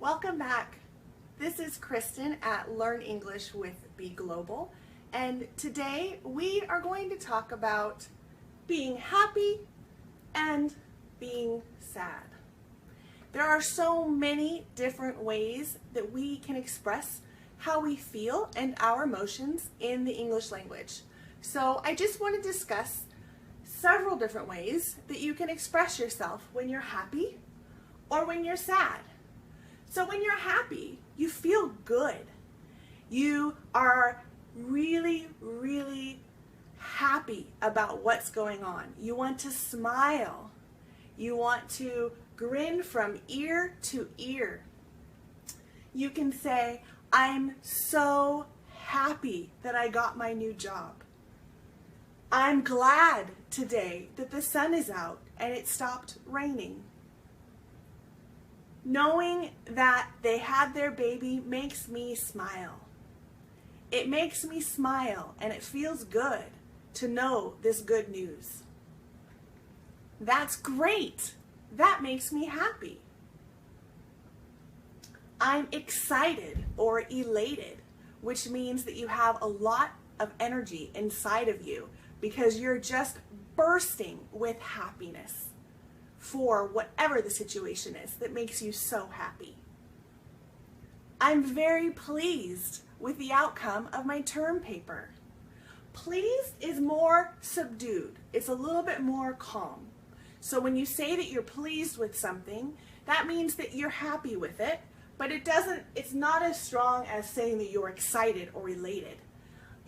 Welcome back. This is Kristen at Learn English with Be Global, and today we are going to talk about being happy and being sad. There are so many different ways that we can express how we feel and our emotions in the English language. So I just want to discuss several different ways that you can express yourself when you're happy or when you're sad. So when you're happy, you feel good. You are really, really happy about what's going on. You want to smile. You want to grin from ear to ear. You can say, I'm so happy that I got my new job. I'm glad today that the sun is out and it stopped raining. Knowing that they had their baby makes me smile. It makes me smile and it feels good to know this good news. That's great. That makes me happy. I'm excited or elated, which means that you have a lot of energy inside of you because you're just bursting with happiness for whatever the situation is that makes you so happy. I'm very pleased with the outcome of my term paper. Pleased is more subdued. It's a little bit more calm. So when you say that you're pleased with something, that means that you're happy with it, but it's not as strong as saying that you're excited or elated.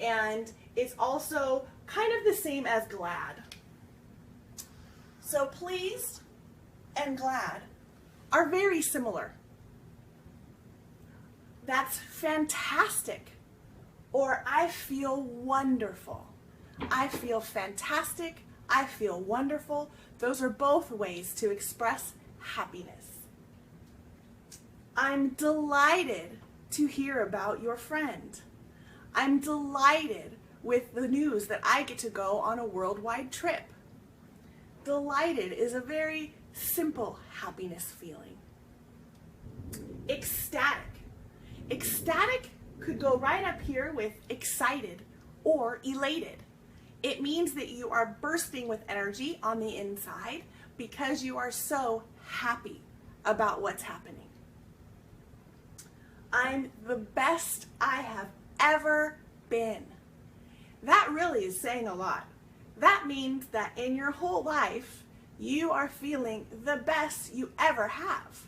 And it's also kind of the same as glad. So pleased and glad are very similar. That's fantastic. Or I feel wonderful. I feel fantastic. I feel wonderful. Those are both ways to express happiness. I'm delighted to hear about your friend. I'm delighted with the news that I get to go on a worldwide trip. Delighted is a very simple happiness feeling. Ecstatic. Ecstatic could go right up here with excited or elated. It means that you are bursting with energy on the inside because you are so happy about what's happening. I'm the best I have ever been. That really is saying a lot. That means that in your whole life, you are feeling the best you ever have,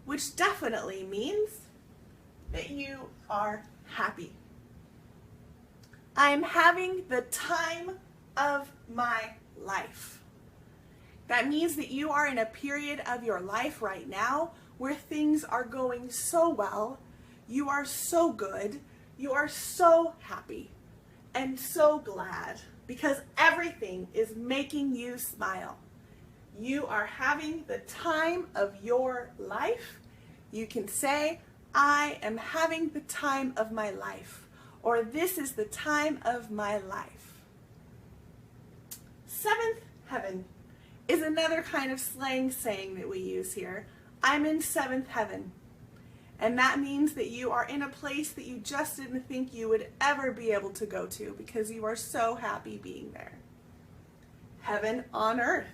which definitely means that you are happy. I'm having the time of my life. That means that you are in a period of your life right now where things are going so well, you are so good, you are so happy and so glad because everything is making you smile. You are having the time of your life. You can say, I am having the time of my life, or this is the time of my life. Seventh heaven is another kind of slang saying that we use here. I'm in seventh heaven. And that means that you are in a place that you just didn't think you would ever be able to go to because you are so happy being there. Heaven on earth.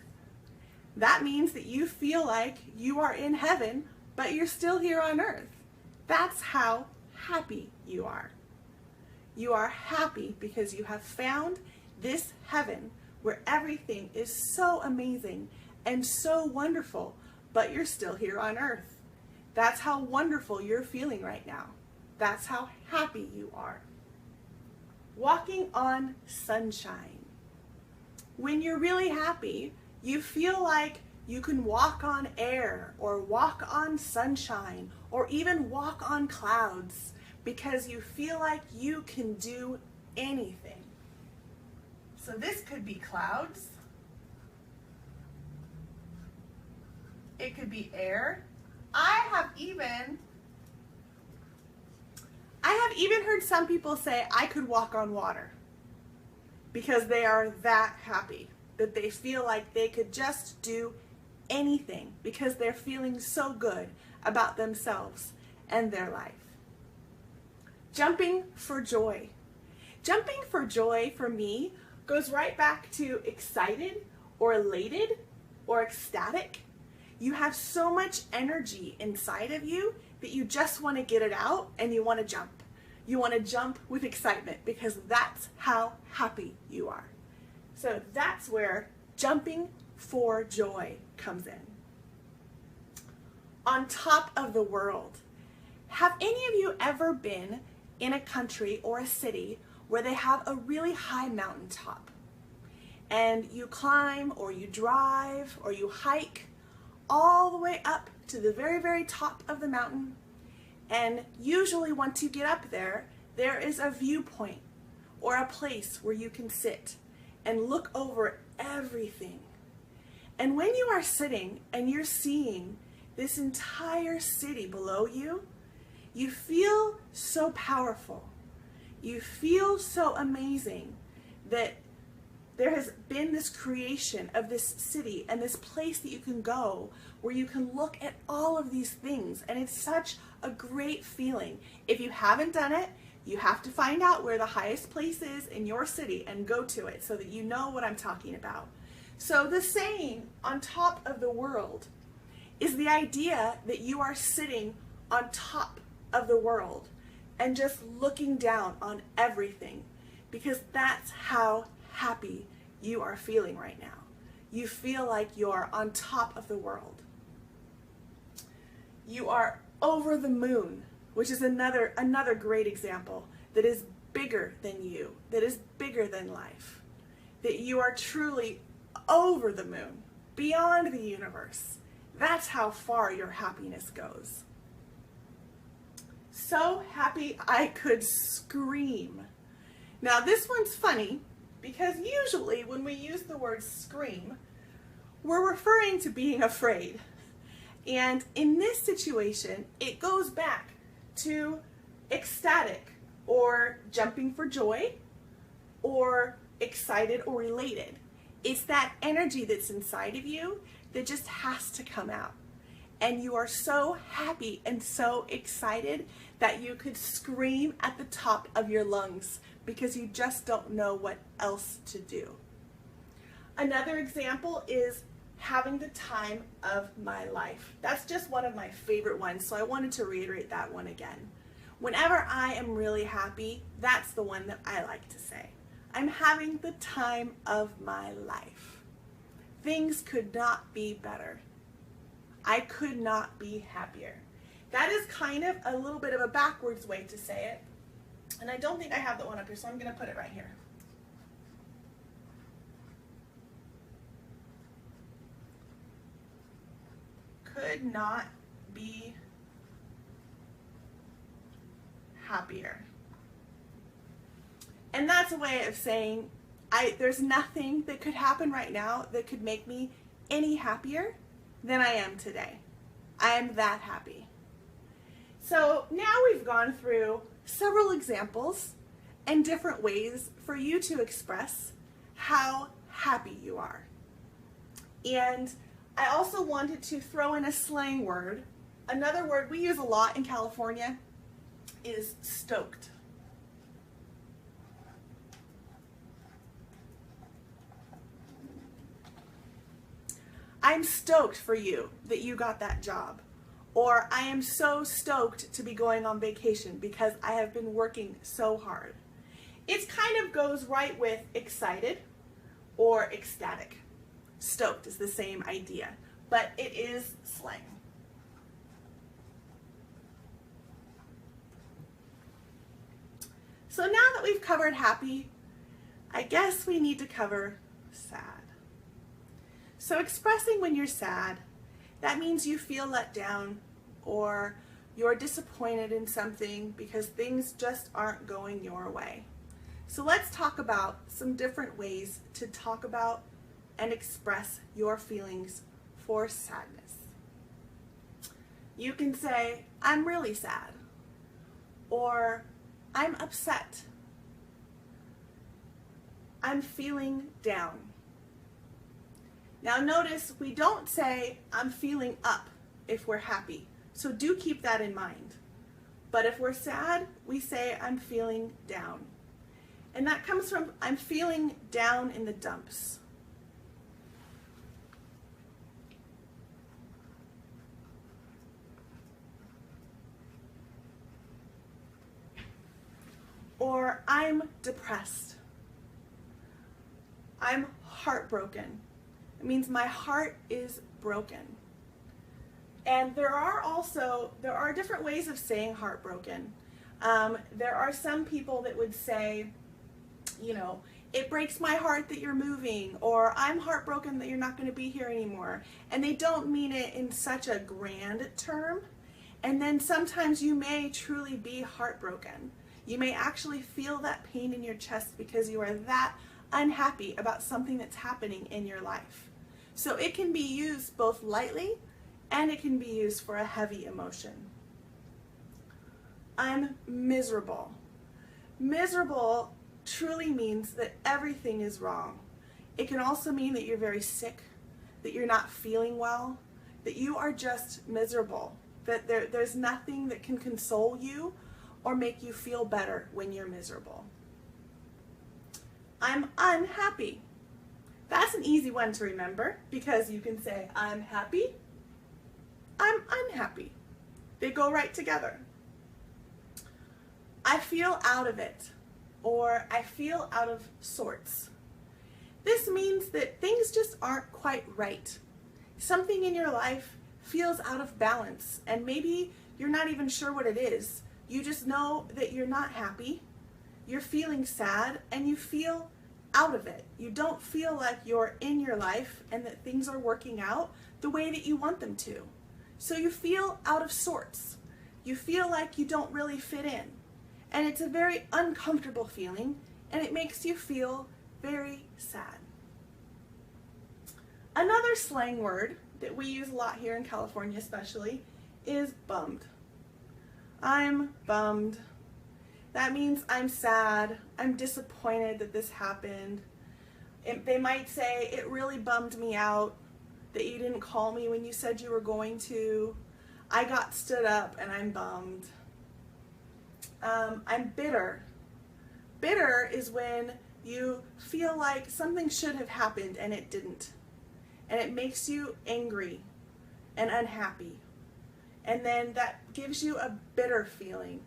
That means that you feel like you are in heaven, but you're still here on earth. That's how happy you are. You are happy because you have found this heaven where everything is so amazing and so wonderful, but you're still here on earth. That's how wonderful you're feeling right now. That's how happy you are. Walking on sunshine. When you're really happy, you feel like you can walk on air or walk on sunshine or even walk on clouds because you feel like you can do anything. So this could be clouds. It could be air. I have even heard some people say I could walk on water because they are that happy that they feel like they could just do anything because they're feeling so good about themselves and their life. Jumping for joy. Jumping for joy for me goes right back to excited or elated or ecstatic. You have so much energy inside of you that you just want to get it out and you want to jump. You want to jump with excitement because that's how happy you are. So that's where jumping for joy comes in. On top of the world. Have any of you ever been in a country or a city where they have a really high mountaintop? And you climb or you drive or you hike all the way up to the very, very top of the mountain. And usually once you get up there, there is a viewpoint or a place where you can sit and look over everything. And when you are sitting and you're seeing this entire city below you, you feel so powerful. You feel so amazing that there has been this creation of this city and this place that you can go where you can look at all of these things. And it's such a great feeling. If you haven't done it, you have to find out where the highest place is in your city and go to it so that you know what I'm talking about. So the saying, on top of the world, is the idea that you are sitting on top of the world and just looking down on everything, because that's how happy you are feeling right now. You feel like you're on top of the world. You are over the moon, which is another great example that is bigger than you, that is bigger than life. That you are truly over the moon, beyond the universe. That's how far your happiness goes. So happy I could scream. Now this one's funny because usually when we use the word scream, we're referring to being afraid. And in this situation, it goes back to ecstatic or jumping for joy or excited or elated. It's that energy that's inside of you that just has to come out. And you are so happy and so excited that you could scream at the top of your lungs because you just don't know what else to do. Another example is having the time of my life. That's just one of my favorite ones, so I wanted to reiterate that one again. Whenever I am really happy, that's the one that I like to say. I'm having the time of my life. Things could not be better. I could not be happier. That is kind of a little bit of a backwards way to say it. And I don't think I have that one up here, so I'm going to put it right here. Could not be happier. And that's a way of saying there's nothing that could happen right now that could make me any happier than I am today. I am that happy. So now we've gone through several examples and different ways for you to express how happy you are. And I also wanted to throw in a slang word. Another word we use a lot in California is stoked. I'm stoked for you that you got that job. Or I am so stoked to be going on vacation because I have been working so hard. It kind of goes right with excited or ecstatic. Stoked is the same idea, but it is slang. So now that we've covered happy, I guess we need to cover sad. So expressing when you're sad, that means you feel let down or you're disappointed in something because things just aren't going your way. So let's talk about some different ways to talk about and express your feelings for sadness. You can say, I'm really sad, or I'm upset, I'm feeling down. Now notice we don't say, I'm feeling up if we're happy. So do keep that in mind. But if we're sad, we say, I'm feeling down. And that comes from, I'm feeling down in the dumps. Or I'm depressed. I'm heartbroken. It means my heart is broken. And there are different ways of saying heartbroken. There are some people that would say, it breaks my heart that you're moving, or I'm heartbroken that you're not going to be here anymore. And they don't mean it in such a grand term. And then sometimes you may truly be heartbroken. You may actually feel that pain in your chest because you are that unhappy about something that's happening in your life. So it can be used both lightly and it can be used for a heavy emotion. I'm miserable. Miserable truly means that everything is wrong. It can also mean that you're very sick, that you're not feeling well, that you are just miserable, that there's nothing that can console you or make you feel better when you're miserable. I'm unhappy. That's an easy one to remember because you can say, I'm happy, I'm unhappy. They go right together. I feel out of it, or I feel out of sorts. This means that things just aren't quite right. Something in your life feels out of balance, and maybe you're not even sure what it is. You just know that you're not happy, you're feeling sad, and you feel out of it. You don't feel like you're in your life and that things are working out the way that you want them to. So you feel out of sorts. You feel like you don't really fit in. And it's a very uncomfortable feeling, and it makes you feel very sad. Another slang word that we use a lot here in California especially is bummed. I'm bummed. That means I'm sad, I'm disappointed that this happened. They might say, it really bummed me out that you didn't call me when you said you were going to. I got stood up and I'm bummed. I'm bitter. Bitter is when you feel like something should have happened and it didn't. And it makes you angry and unhappy. And then that gives you a bitter feeling,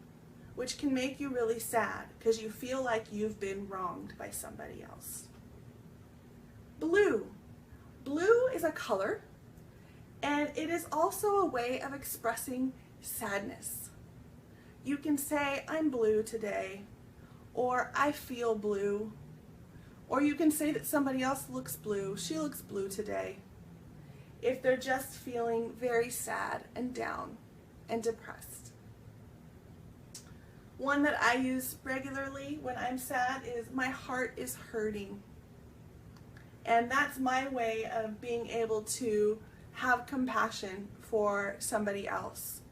which can make you really sad because you feel like you've been wronged by somebody else. Blue. Blue is a color, and it is also a way of expressing sadness. You can say, I'm blue today, or I feel blue, or you can say that somebody else looks blue. She looks blue today. If they're just feeling very sad and down and depressed. One that I use regularly when I'm sad is my heart is hurting. And that's my way of being able to have compassion for somebody else.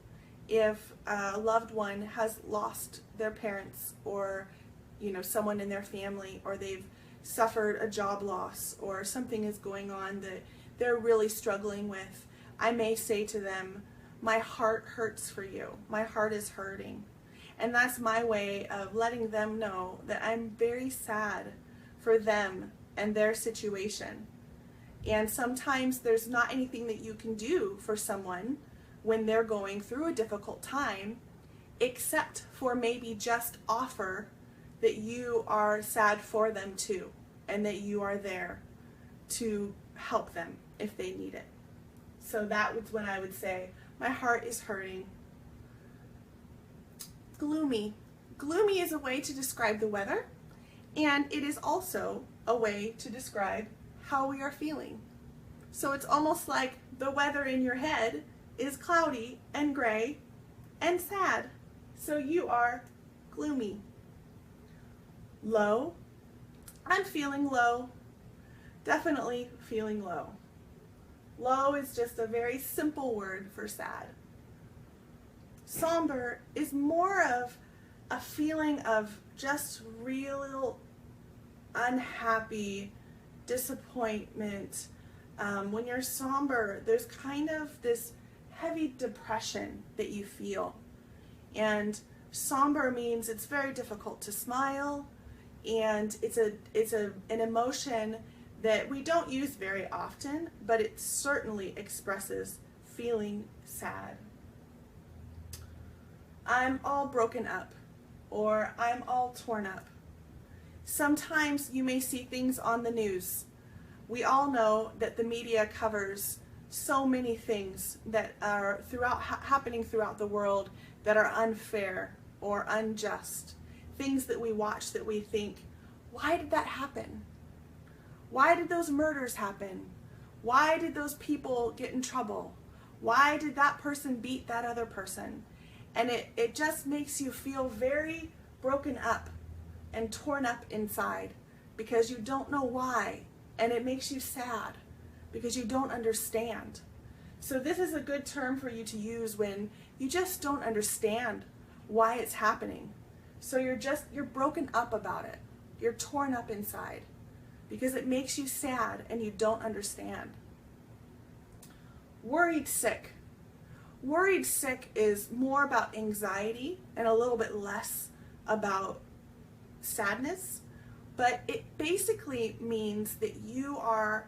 If a loved one has lost their parents or someone in their family, or they've suffered a job loss, or something is going on that they're really struggling with, I may say to them, my heart hurts for you. My heart is hurting. And that's my way of letting them know that I'm very sad for them and their situation. And sometimes there's not anything that you can do for someone when they're going through a difficult time, except for maybe just offer that you are sad for them too, and that you are there to help them if they need it. So that was when I would say, my heart is hurting. Gloomy. Gloomy is a way to describe the weather, and it is also a way to describe how we are feeling. So it's almost like the weather in your head is cloudy and gray and sad. So you are gloomy. Low. I'm feeling low. Definitely feeling low. Low is just a very simple word for sad. Somber is more of a feeling of just real unhappy, disappointment. When you're somber, there's kind of this heavy depression that you feel. And somber means it's very difficult to smile, and it's an emotion that we don't use very often, but it certainly expresses feeling sad. I'm all broken up, or I'm all torn up. Sometimes you may see things on the news. We all know that the media covers so many things that are happening throughout the world that are unfair or unjust. Things that we watch that we think, why did that happen? Why did those murders happen? Why did those people get in trouble? Why did that person beat that other person? And it just makes you feel very broken up and torn up inside because you don't know why. And it makes you sad because you don't understand. So this is a good term for you to use when you just don't understand why it's happening. So you're broken up about it. You're torn up inside because it makes you sad and you don't understand. Worried sick. Worried sick is more about anxiety and a little bit less about sadness, but it basically means that you are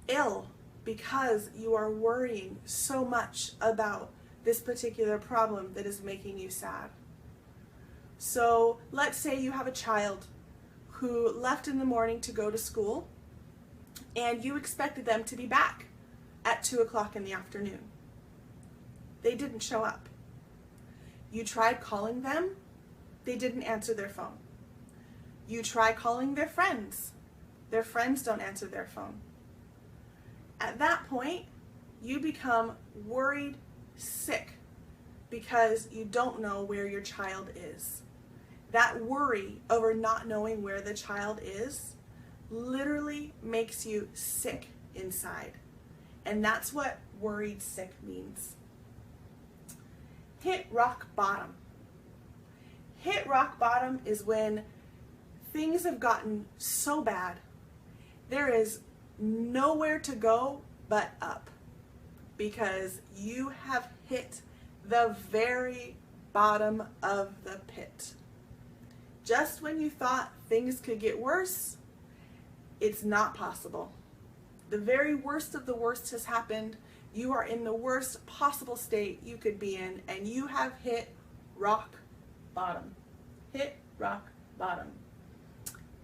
ill because you are worrying so much about this particular problem that is making you sad. So let's say you have a child who left in the morning to go to school and you expected them to be back at 2 o'clock in the afternoon. They didn't show up. You tried calling them, they didn't answer their phone. You try calling their friends don't answer their phone. At that point, you become worried sick because you don't know where your child is. That worry over not knowing where the child is literally makes you sick inside. And that's what worried sick means. Hit rock bottom. Hit rock bottom is when things have gotten so bad, there is nowhere to go but up because you have hit the very bottom of the pit. Just when you thought things could get worse, it's not possible. The very worst of the worst has happened. You are in the worst possible state you could be in, and you have hit rock bottom. Hit rock bottom.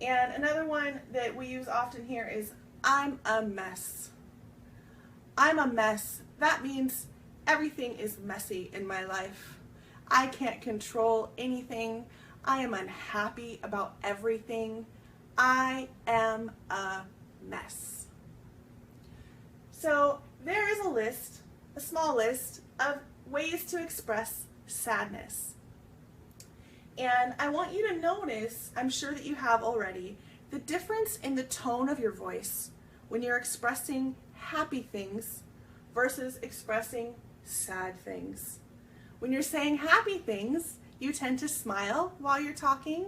And another one that we use often here is, I'm a mess. I'm a mess. That means everything is messy in my life. I can't control anything. I am unhappy about everything. I am a mess. So there is a list, a small list of ways to express sadness. And I want you to notice, I'm sure that you have already, the difference in the tone of your voice when you're expressing happy things versus expressing sad things. When you're saying happy things, you tend to smile while you're talking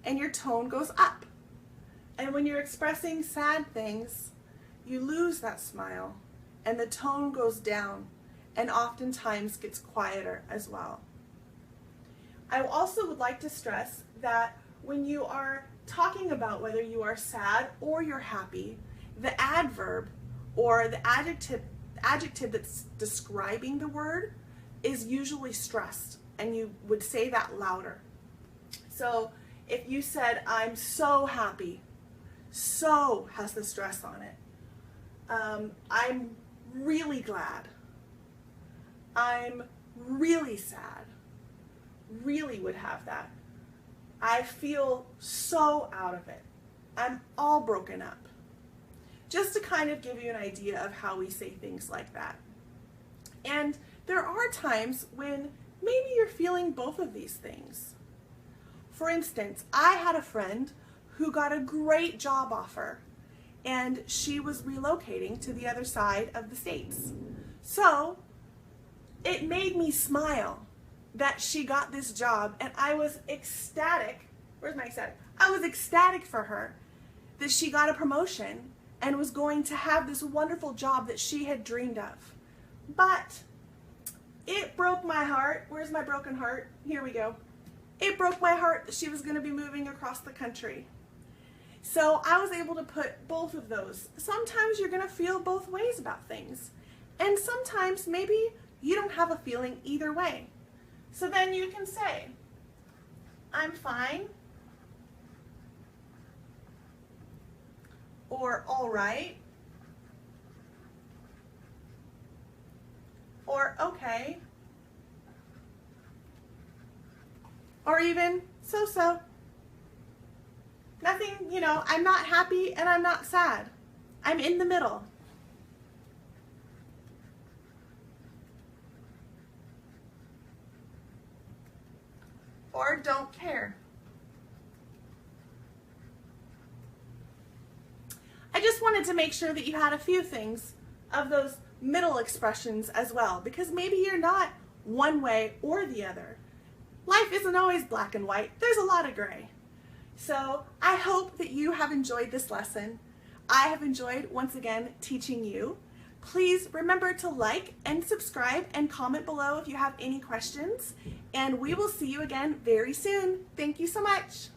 and your tone goes up. And when you're expressing sad things, you lose that smile and the tone goes down and oftentimes gets quieter as well. I also would like to stress that when you are talking about whether you are sad or you're happy, the adverb or the adjective that's describing the word is usually stressed, and you would say that louder. So if you said, I'm so happy, so has the stress on it. I'm really glad. I'm really sad. Really would have that. I feel so out of it. I'm all broken up. Just to kind of give you an idea of how we say things like that. And there are times when maybe you're feeling both of these things. For instance, I had a friend who got a great job offer and she was relocating to the other side of the States. So it made me smile that she got this job, and I was ecstatic. Where's my ecstatic? I was ecstatic for her that she got a promotion and was going to have this wonderful job that she had dreamed of. But It broke my heart. Where's my broken heart? Here we go. It broke my heart that she was going to be moving across the country. So I was able to put both of those. Sometimes you're going to feel both ways about things. And sometimes maybe you don't have a feeling either way. So then you can say, I'm fine, or all right, or okay, or even so-so. Nothing, I'm not happy and I'm not sad. I'm in the middle. Or don't care. I just wanted to make sure that you had a few things of those middle expressions as well, because maybe you're not one way or the other. Life isn't always black and white. There's a lot of gray. So I hope that you have enjoyed this lesson. I have enjoyed, once again, teaching you. Please remember to like and subscribe and comment below if you have any questions. And we will see you again very soon. Thank you so much.